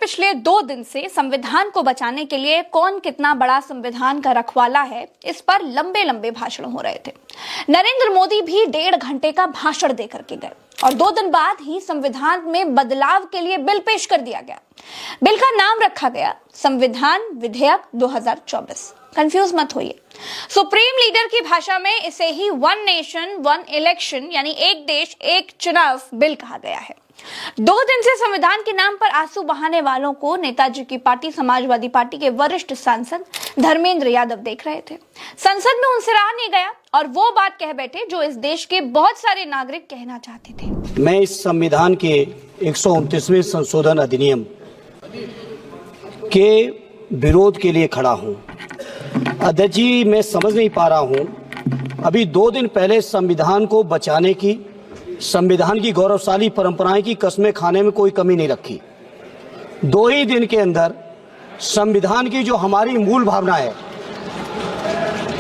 पिछले 2 दिन से संविधान को बचाने के लिए कौन कितना बड़ा संविधान का रखवाला है, इस पर लंबे लंबे भाषण हो रहे थे। नरेंद्र मोदी भी 1.5 घंटे का भाषण देकर के गए और 2 दिन बाद ही संविधान में बदलाव के लिए बिल पेश कर दिया गया। बिल का नाम रखा गया संविधान विधेयक 2024। कंफ्यूज मत होइए, सुप्रीम लीडर की भाषा में इसे ही वन नेशन वन इलेक्शन यानी एक देश एक चुनाव बिल कहा गया है। 2 दिन से संविधान के नाम पर आंसू बहाने वालों को नेताजी की पार्टी समाजवादी पार्टी के वरिष्ठ सांसद धर्मेंद्र यादव देख रहे थे। संसद में उनसे रहा नहीं गया और वो बात कह बैठे जो इस देश के बहुत सारे नागरिक कहना चाहते थे। मैं इस संविधान के 129वें संशोधन अधिनियम के विरोध के लिए खड़ा हूं। अध्यक्ष जी, मैं समझ नहीं पा रहा हूं, अभी 2 दिन पहले संविधान को बचाने की, संविधान की गौरवशाली परंपराएं की कस्में खाने में कोई कमी नहीं रखी। 2 ही दिन के अंदर संविधान की जो हमारी मूल भावना है,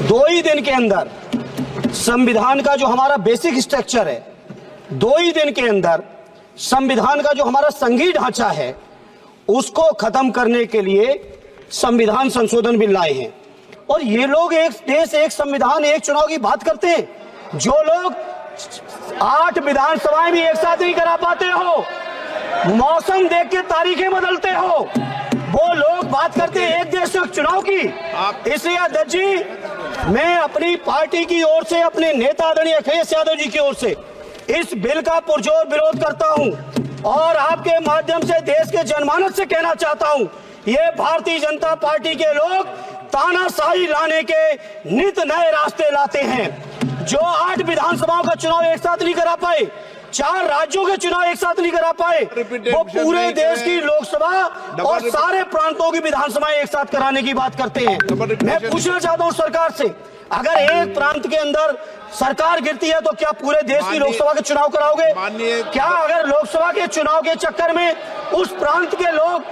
2 ही दिन के अंदर संविधान का जो हमारा बेसिक स्ट्रक्चर है, 2 ही दिन के अंदर संविधान का जो हमारा संघीय ढांचा है, उसको खत्म करने के लिए संविधान संशोधन बिल लाए हैं। और ये लोग एक देश एक संविधान एक चुनाव की बात करते हैं। जो लोग 8 विधानसभाएं भी एक साथ नहीं करा पाते हो, मौसम देख के तारीखें बदलते हो, वो लोग बात करते हैं एक देश एक चुनाव की। इसलिए अध्यक्ष जी, मैं अपनी पार्टी की ओर से, अपने नेता आदरणीय अखिलेश यादव जी की ओर से इस बिल का पुरजोर विरोध करता हूं और आपके माध्यम से देश के जनमानस से कहना चाहता हूं, ये भारतीय जनता पार्टी के लोग तानाशाही लाने के नित नए रास्ते लाते हैं। जो 8 विधानसभाओं का चुनाव एक साथ नहीं करा पाए, 4 राज्यों के चुनाव एक साथ नहीं करा पाए, वो पूरे देश की लोकसभा और सारे प्रांतों की विधानसभाएं एक साथ कराने की बात करते हैं। मैं पूछना चाहता हूं सरकार से, अगर एक प्रांत के अंदर सरकार गिरती है तो क्या पूरे देश की लोकसभा के चुनाव कराओगे? क्या अगर लोकसभा के चुनाव के चक्कर में उस प्रांत के लोग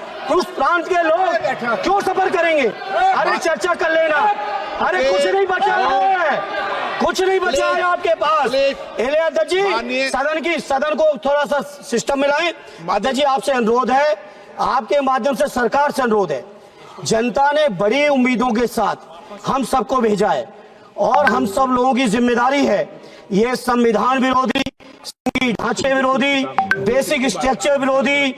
क्यों सफर करेंगे? अरे चर्चा कर लेना। अरे कुछ नहीं बचा है, कुछ नहीं बचा है आपके पास। अध्यक्ष जी, सदन को थोड़ा सा सिस्टम में लाएं। अध्यक्ष जी, आपसे अनुरोध है, आपके माध्यम से सरकार से अनुरोध है, जनता ने बड़ी उम्मीदों के साथ हम सबको भेजा है और हम सब लोगों की जिम्मेदारी है, ये संविधान विरोधी, ढांचे विरोधी, बेसिक स्ट्रक्चर विरोधी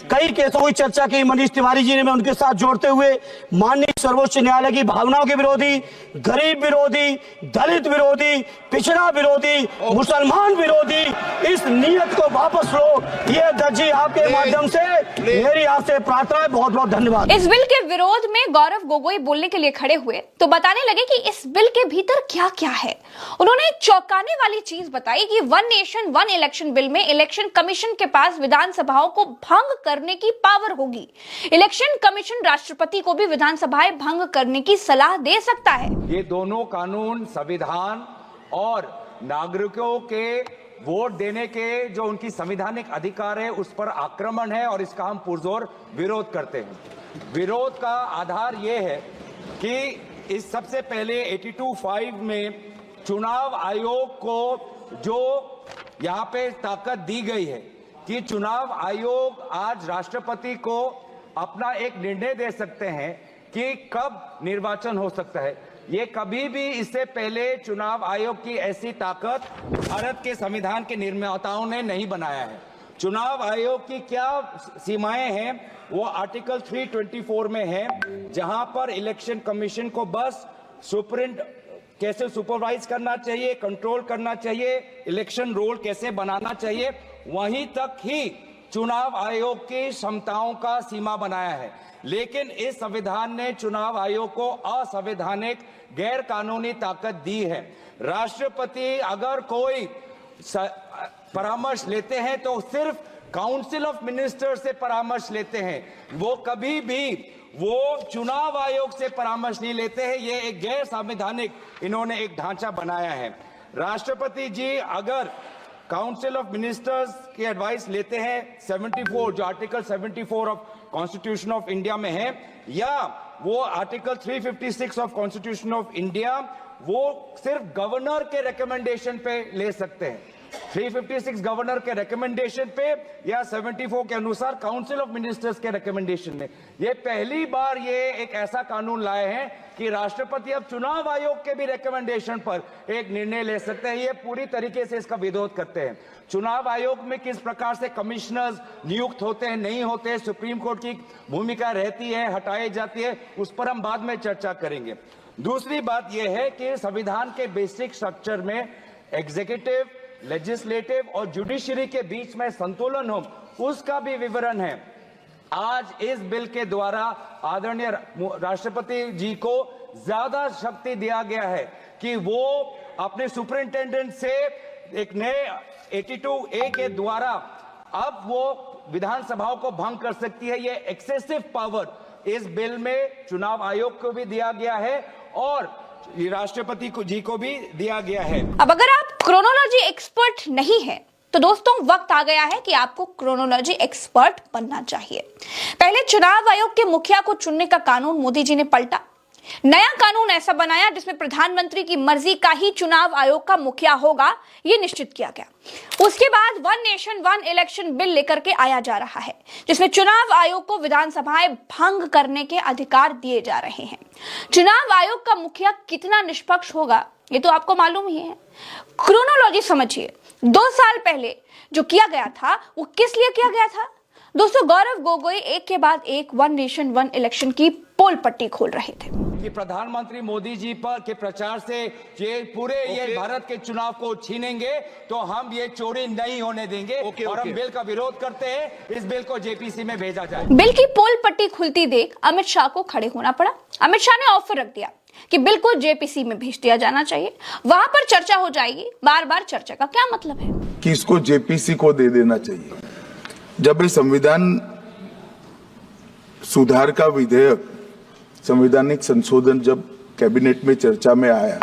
कई केसों की चर्चा की मनीष तिवारी जी ने, मैं उनके साथ जोड़ते हुए माननीय सर्वोच्च न्यायालय की भावनाओं के विरोधी, गरीब विरोधी, दलित विरोधी, पिछड़ा विरोधी, मुसलमान विरोधी, इस नीयत को वापस लो। ये अध्यक्ष जी, आपके माध्यम से मेरी आपसे प्रार्थना है। बहुत बहुत धन्यवाद। इस बिल के विरोध में गौरव गोगोई बोलने के लिए खड़े हुए तो बताने लगे कि इस बिल के भीतर क्या क्या है। उन्होंने एक चौंकाने वाली चीज बताई कि one nation one election bill में इलेक्शन कमीशन के पास विधानसभाओं को भंग करने की पावर होगी। इलेक्शन कमीशन राष्ट्रपति को भी विधानसभाएं भंग करने की सलाह दे सकता है। ये दोनों कानून संविधान और नागरिकों के वोट देने के जो उनकी संवैधानिक अधिकार है उस पर आक्रमण है और इसका हम पुरजोर विरोध करते हैं। विरोध का आधार ये है कि इस सबसे पहले 82(5) में चुनाव आयोग को जो यहाँ पे ताकत दी गई है कि चुनाव आयोग आज राष्ट्रपति को अपना एक निर्णय दे सकते हैं कि कब निर्वाचन हो सकता है। ये कभी भी इससे पहले चुनाव आयोग की ऐसी ताकत भारत के संविधान के निर्माताओं ने नहीं बनाया है। चुनाव आयोग की क्या सीमाएं हैं वो आर्टिकल 324 में है, जहां पर इलेक्शन कमीशन को बस कैसे सुपरवाइज करना चाहिए, कंट्रोल करना चाहिए, इलेक्शन रोल कैसे बनाना चाहिए, वहीं तक ही चुनाव आयोग की क्षमताओं का सीमा बनाया है। लेकिन इस संविधान ने चुनाव आयोग को असंवैधानिक गैर कानूनी ताकत दी है। राष्ट्रपति अगर कोई परामर्श लेते हैं तो सिर्फ काउंसिल ऑफ मिनिस्टर से परामर्श लेते हैं, वो कभी भी वो चुनाव आयोग से परामर्श नहीं लेते हैं। ये एक गैर संवैधानिक इन्होंने एक ढांचा बनाया है। राष्ट्रपति जी अगर काउंसिल ऑफ मिनिस्टर्स की एडवाइस लेते हैं 74, जो article 74 of constitution of India में है, या वो article 356 of constitution of India, वो सिर्फ गवर्नर के रिकमेंडेशन पे ले सकते हैं। 356 गवर्नर के रिकमेंडेशन पे या 74 के अनुसार काउंसिल ऑफ मिनिस्टर्स के रिकमेंडेशन में। ये पहली बार ये एक ऐसा कानून लाए हैं कि राष्ट्रपति अब चुनाव आयोग के भी रिकमेंडेशन पर एक निर्णय ले सकते हैं। ये पूरी तरीके से इसका विरोध करते हैं। चुनाव आयोग में किस प्रकार से कमिश्नर्स नियुक्त होते हैं, नहीं होते हैं, सुप्रीम कोर्ट की भूमिका रहती है, हटाई जाती है, उस पर हम बाद में चर्चा करेंगे। दूसरी बात यह है कि संविधान के बेसिक स्ट्रक्चर में एग्जीक्यूटिव, लेजिस्लेटिव और जुडिशरी के बीच में संतुलन हो, उसका भी विवरण है। आज इस बिल के द्वारा आदरणीय राष्ट्रपति जी को ज्यादा शक्ति दिया गया है कि वो अपने सुपरिंटेंडेंट से एक नए 82A के द्वारा अब वो विधानसभाओं को भंग कर सकती है। ये एक्सेसिव पावर इस बिल में चुनाव आयोग को भी दिया गया है और राष्ट्रपति जी को भी दिया गया है। अब अगर आप क्रोनोलॉजी एक्सपर्ट नहीं है तो दोस्तों वक्त आ गया है कि आपको क्रोनोलॉजी एक्सपर्ट बनना चाहिए। पहले चुनाव आयोग के मुखिया को चुनने का कानून मोदी जी ने पलटा, नया कानून ऐसा बनाया जिसमें प्रधानमंत्री की मर्जी का ही चुनाव आयोग का मुखिया होगा, यह निश्चित किया गया। उसके बाद one nation one election bill लेकर के आया जा रहा है जिसमें चुनाव आयोग को विधानसभाएं भंग करने के अधिकार दिए जा रहे हैं। चुनाव आयोग का मुखिया कितना निष्पक्ष होगा ये तो आपको मालूम ही है। क्रोनोलॉजी समझिए, 2 साल पहले जो किया गया था वो किस लिए किया गया था? दोस्तों, गौरव गोगोई एक के बाद एक वन नेशन वन इलेक्शन की पोल पट्टी खोल रहे थे कि प्रधानमंत्री मोदी जी पर के प्रचार से ये पूरे ये भारत के चुनाव को छीनेंगे तो हम ये चोरी नहीं होने देंगे और हम बिल का विरोध करते हैं। इस बिल को जेपीसी में भेजा जाए। बिल की पोल पट्टी खुलती देख अमित शाह को खड़े होना पड़ा। अमित शाह ने ऑफर रख दिया कि बिल को जेपीसी में भेज दिया जाना चाहिए, वहां पर चर्चा हो जाएगी। बार बार चर्चा का क्या मतलब है कि इसको जेपीसी को दे देना चाहिए। जब ये संविधान सुधार का विधेयक, संवैधानिक संशोधन जब कैबिनेट में चर्चा में आया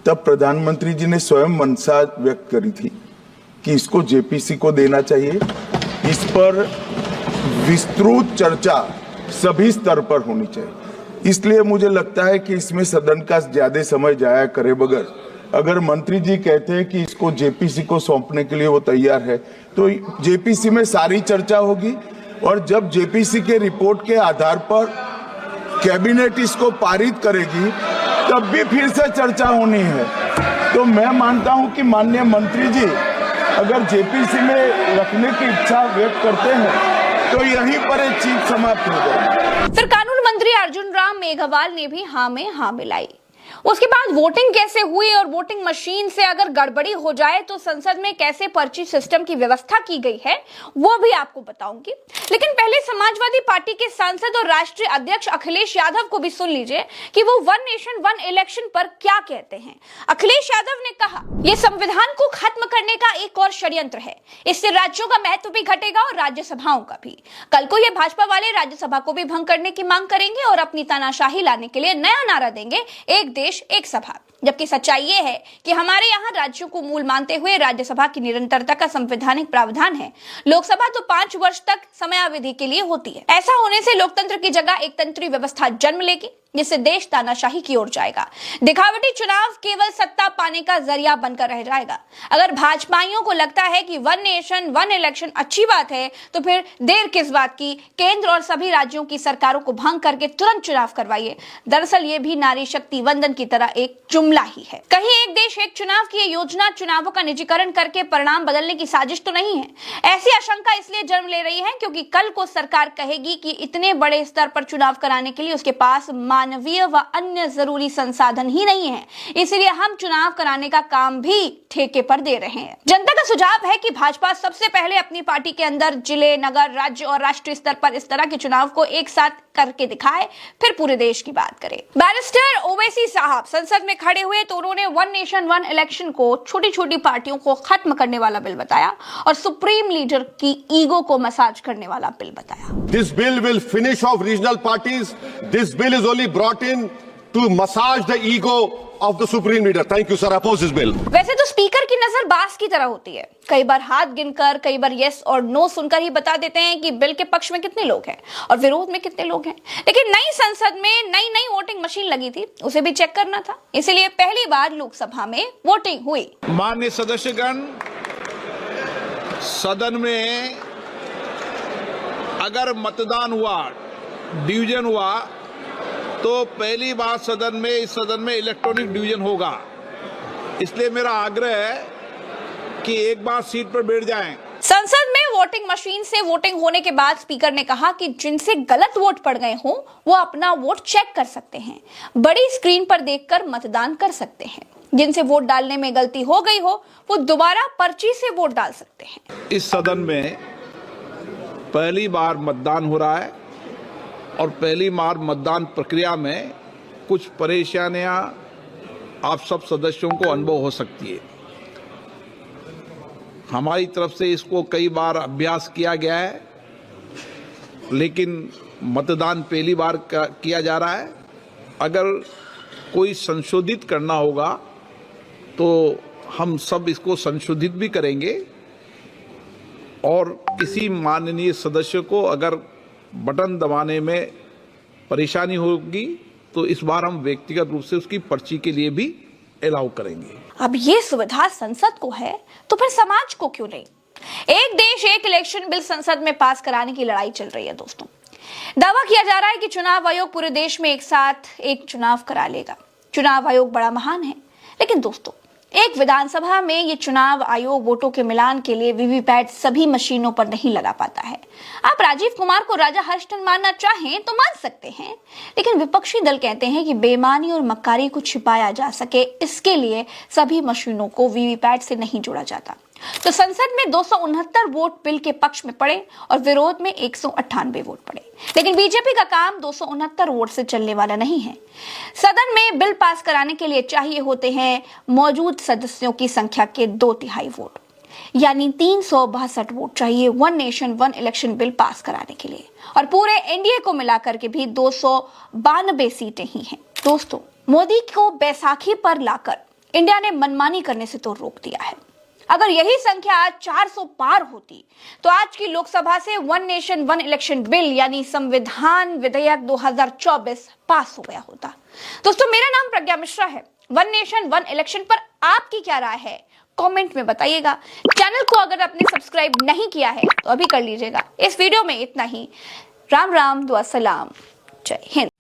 तब प्रधानमंत्री जी ने स्वयं मंशा व्यक्त करी थी कि इसको जेपीसी को देना चाहिए। इस पर विस्तृत चर्चा सभी स्तर पर होनी चाहिए। इसलिए मुझे लगता है कि इसमें सदन का ज्यादा समय जाया करे बगैर अगर मंत्री जी कहते हैं कि इसको जेपीसी को सौंपने के लिए वो तैयार है तो जेपीसी में सारी चर्चा होगी और जब जेपीसी के रिपोर्ट के आधार पर कैबिनेट इसको पारित करेगी तब भी फिर से चर्चा होनी है। तो मैं मानता हूं कि माननीय मंत्री जी अगर जेपीसी में रखने की इच्छा व्यक्त करते हैं तो यहीं पर एक चीज समाप्त हो जाए। फिर कानून मंत्री अर्जुन राम मेघवाल ने भी हाँ में हाँ मिलाई। उसके बाद वोटिंग कैसे हुई और वोटिंग मशीन से अगर गड़बड़ी हो जाए तो संसद में कैसे पर्ची सिस्टम की व्यवस्था की गई है वो भी आपको बताऊंगी। लेकिन पहले समाजवादी पार्टी के सांसद और राष्ट्रीय अध्यक्ष अखिलेश यादव को भी सुन लीजिए कि वो वन नेशन वन इलेक्शन पर क्या कहते हैं। अखिलेश यादव ने कहा, यह संविधान को खत्म करने का एक और षड्यंत्र है। इससे राज्यों का महत्व भी घटेगा और राज्यसभाओं का भी। कल को ये भाजपा वाले राज्यसभा को भी भंग करने की मांग करेंगे और अपनी तानाशाही लाने के लिए नया नारा देंगे, एक देश एक सभा। जबकि सच्चाई ये है कि हमारे यहाँ राज्यों को मूल मानते हुए राज्यसभा की निरंतरता का संवैधानिक प्रावधान है। लोकसभा तो 5 वर्ष तक समयावधि के लिए होती है। ऐसा होने से लोकतंत्र की जगह एक तंत्री व्यवस्था जन्म लेगी जिससे देश तानाशाही की ओर जाएगा। दिखावटी चुनाव केवल सत्ता पाने का जरिया बनकर रह जाएगा। अगर भाजपाइयों को लगता है कि वन नेशन वन इलेक्शन अच्छी बात है तो फिर देर किस बात की, केंद्र और सभी राज्यों की सरकारों को भंग करके तुरंत चुनाव करवाइए। दरअसल ये भी नारी शक्ति वंदन की तरह एक जुमला ही है। कहीं एक देश एक चुनाव की योजना चुनावों का निजीकरण करके परिणाम बदलने की साजिश तो नहीं है। ऐसी आशंका इसलिए जन्म ले रही है क्योंकि कल को सरकार कहेगी कि इतने बड़े स्तर पर चुनाव कराने के लिए उसके पास मानवीय व अन्य जरूरी संसाधन ही नहीं है, इसलिए हम चुनाव कराने का काम भी ठेके पर दे रहे हैं। जनता का सुझाव है कि भाजपा सबसे पहले अपनी पार्टी के अंदर जिले, नगर, राज्य और राष्ट्रीय स्तर पर इस तरह के चुनाव को एक साथ करके दिखाए, फिर पूरे देश की बात करे। बैरिस्टर ओवैसी साहब संसद में खड़े हुए तो उन्होंने वन नेशन वन इलेक्शन को छोटी छोटी पार्टियों को खत्म करने वाला बिल बताया और सुप्रीम लीडर की ईगो को मसाज करने वाला बिल बताया। This bill will finish off regional parties. This bill is only brought in to massage the ego of the supreme leader. Thank you, sir. Oppose this bill. वैसे तो speaker की नजर बास की तरह होती है। कई बार हाथ गिनकर, कई बार यस और नो सुनकर ही बता देते हैं कि बिल के पक्ष में कितने लोग हैं और विरोध में कितने लोग हैं। लेकिन नई संसद में नई वोटिंग मशीन लगी थी, उसे भी चेक करना था। इसीलिए पहली बार लोकसभा में वोटिंग हुई। माननीय सदस्यगण, सदन में अगर मतदान हुआ, डिवीजन हुआ, तो पहली बार इस सदन में इलेक्ट्रॉनिक डिवीजन होगा। इसलिए मेरा आग्रह है कि एक बार सीट पर बैठ जाएं। संसद में वोटिंग मशीन से वोटिंग होने के बाद स्पीकर ने कहा कि जिनसे गलत वोट पड़ गए हों वो अपना वोट चेक कर सकते हैं, बड़ी स्क्रीन पर देखकर मतदान कर सकते हैं। जिनसे वोट डालने में गलती हो गई हो वो दोबारा पर्ची से वोट डाल सकते हैं। इस सदन में पहली बार मतदान हो रहा है और पहली बार मतदान प्रक्रिया में कुछ परेशानियां आप सब सदस्यों को अनुभव हो सकती है। हमारी तरफ से इसको कई बार अभ्यास किया गया है, लेकिन मतदान पहली बार किया जा रहा है। अगर कोई संशोधित करना होगा तो हम सब इसको संशोधित भी करेंगे और किसी माननीय सदस्य को अगर बटन दबाने में परेशानी होगी तो इस बार हम व्यक्तिगत रूप से उसकी पर्ची के लिए भी अलाउ करेंगे। अब ये सुविधा संसद को है तो फिर समाज को क्यों नहीं? एक देश एक इलेक्शन बिल संसद में पास कराने की लड़ाई चल रही है दोस्तों। दावा किया जा रहा है कि चुनाव आयोग पूरे देश में एक साथ एक चुनाव करा लेगा। चुनाव आयोग बड़ा महान है, लेकिन दोस्तों एक विधानसभा में ये चुनाव आयोग वोटों के मिलान के लिए वीवीपैट सभी मशीनों पर नहीं लगा पाता है। आप राजीव कुमार को राजा हर्षटन मानना चाहें तो मान सकते हैं, लेकिन विपक्षी दल कहते हैं कि बेईमानी और मक्कारी को छिपाया जा सके इसके लिए सभी मशीनों को वीवीपैट से नहीं जोड़ा जाता। तो संसद में 269 वोट बिल के पक्ष में पड़े और विरोध में 198 वोट पड़े, लेकिन बीजेपी का काम 269 वोट से चलने वाला नहीं है। सदन में बिल पास कराने के लिए चाहिए होते हैं मौजूद सदस्यों की संख्या के 2/3 वोट, यानी 362 वोट चाहिए one nation one election bill pass कराने के लिए, और पूरे एनडीए को मिलाकर के भी 292 सीटें ही हैं। दोस्तों मोदी को बैसाखी पर लाकर इंडिया ने मनमानी करने से तो रोक दिया है। अगर यही संख्या आज 400 पार होती तो आज की लोकसभा से one nation one election bill यानी संविधान विधेयक 2024 पास हो गया होता। दोस्तों मेरा नाम प्रज्ञा मिश्रा है। वन नेशन वन इलेक्शन पर आपकी क्या राय है कमेंट में बताइएगा। चैनल को अगर आपने सब्सक्राइब नहीं किया है तो अभी कर लीजिएगा। इस वीडियो में इतना ही। राम राम, दुआ सलाम, जय हिंद।